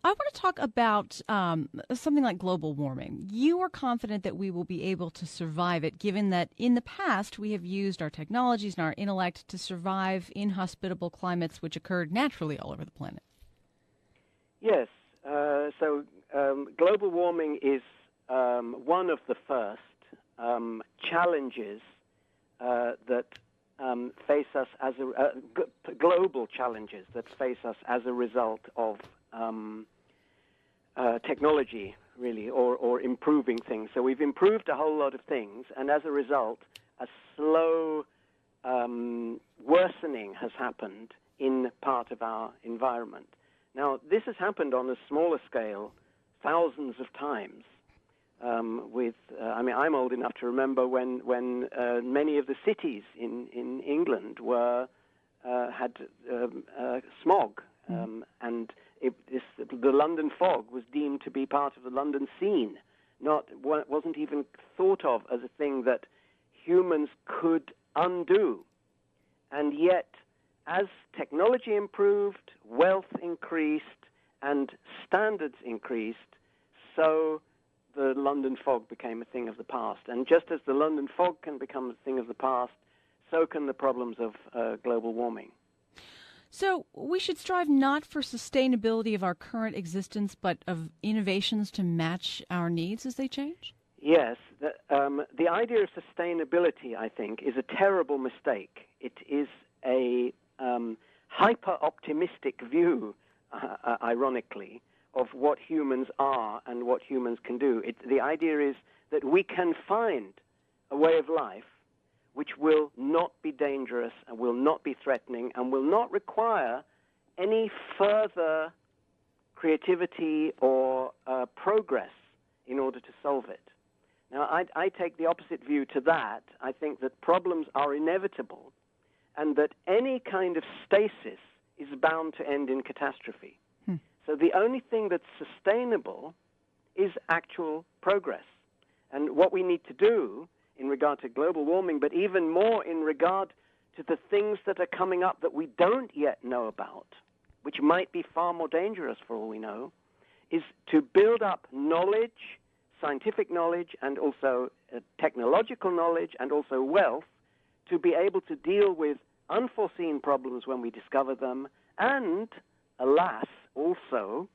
I want to talk about something like global warming. You are confident that we will be able to survive it, given that in the past we have used our technologies and our intellect to survive inhospitable climates which occurred naturally all over the planet. Yes. So global warming is one of the first challenges that face us as global challenges that face us as a result of technology, really, or improving things. So we've improved a whole lot of things, and as a result, a slow worsening has happened in part of our environment. Now, this has happened on a smaller scale thousands of times. I'm old enough to remember when many of the cities in England had smog, and the London fog was deemed to be part of the London scene. Wasn't even thought of as a thing that humans could undo. And yet, as technology improved, wealth increased, and standards increased, so the London fog became a thing of the past. And just as the London fog can become a thing of the past, so can the problems of global warming. So we should strive not for sustainability of our current existence, but of innovations to match our needs as they change? Yes. The idea of sustainability, I think, is a terrible mistake. It is a hyper-optimistic view, ironically, of what humans are and what humans can do. The idea is that we can find a way of life which will not be dangerous and will not be threatening and will not require any further creativity or progress in order to solve it. Now, I take the opposite view to that. I think that problems are inevitable and that any kind of stasis is bound to end in catastrophe. So the only thing that's sustainable is actual progress. And what we need to do in regard to global warming, but even more in regard to the things that are coming up that we don't yet know about, which might be far more dangerous for all we know, is to build up knowledge, scientific knowledge, and also technological knowledge, and also wealth, to be able to deal with unforeseen problems when we discover them, and, alas, also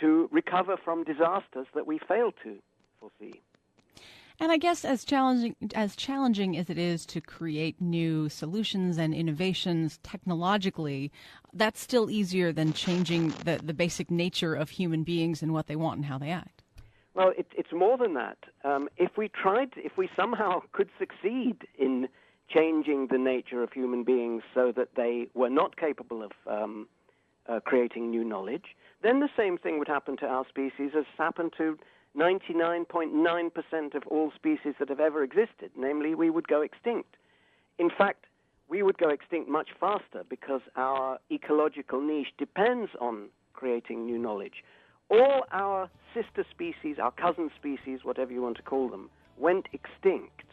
to recover from disasters that we fail to foresee. And I guess as challenging as it is to create new solutions and innovations technologically, that's still easier than changing the basic nature of human beings and what they want and how they act. Well, it's more than that. If we somehow could succeed in changing the nature of human beings so that they were not capable of creating new knowledge, then the same thing would happen to our species as happened to 99.9% of all species that have ever existed. Namely, we would go extinct. In fact, we would go extinct much faster because our ecological niche depends on creating new knowledge. All our sister species, our cousin species, whatever you want to call them, went extinct.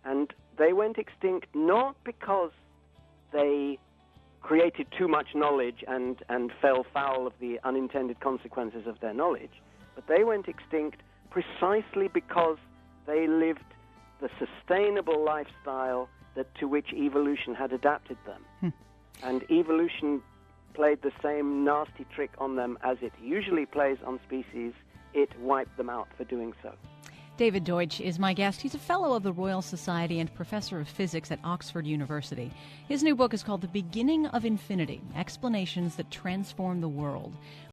And they went extinct not because they created too much knowledge and fell foul of the unintended consequences of their knowledge, but they went extinct precisely because they lived the sustainable lifestyle to which evolution had adapted them. And evolution played the same nasty trick on them as it usually plays on species. It wiped them out for doing so. David Deutsch is my guest. He's a fellow of the Royal Society and professor of physics at Oxford University. His new book is called The Beginning of Infinity: Explanations that Transform the World.